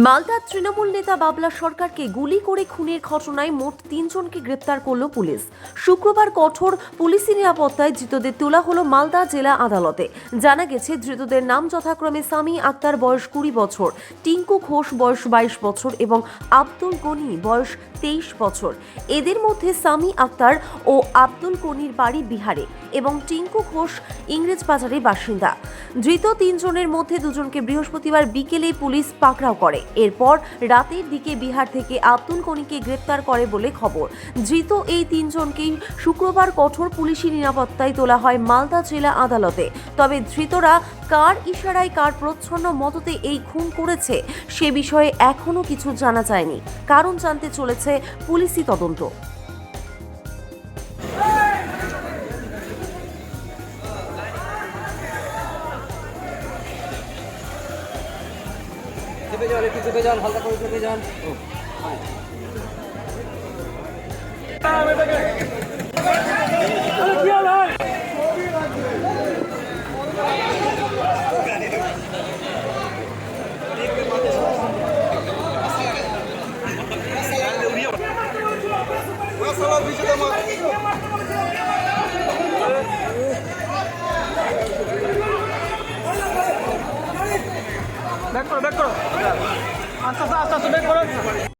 মালদার তৃণমূল নেতা বাবলা সরকারকে গুলি করে খুনের ঘটনায় মোট 3 জনকে গ্রেপ্তার করল পুলিশ। শুক্রবার কঠোর পুলিশি নিরাপত্তায় ধৃতদের তোলা হলো মালদা জেলা আদালতে। জানা গেছে, ধৃতদের নাম যথাক্রমে সামি আক্তার বয়স 20 বছর, টিঙ্কু ঘোষ বয়স 22 বছর এবং আব্দুল গনি বয়স 23 বছর। এদের মধ্যে সামি আক্তার ও আব্দুল গনির বাড়ি বিহারে এবং টিঙ্কু ঘোষ ইংরেজ বাজারের বাসিন্দা। ধৃত 3 জনের মধ্যে 2 জনকে বৃহস্পতিবার বিকেলে পুলিশ পাকড়াও করে। এরপর রাতের দিকে বিহার থেকে আব্দুল গনিকে গ্রেপ্তার করে বলে খবর। ধৃত এই 3 জনকেই শুক্রবার কঠোর পুলিশি নিরাপত্তায় তোলা হয় মালদা জেলা আদালতে। তবে ধৃতরা কার ইশারায়, কার প্রচ্ছন্ন মদতে এই খুন করেছে সে বিষয়ে এখনো কিছু জানা যায়নি। কারণ জানতে চলেছে পুলিশি তদন্ত। চেপে যান, একটু চেপে যান, হালকা করে চেপে যান। ব্যাক করো, ব্যাক করো, আস্তে আস্তে ব্যাক করো।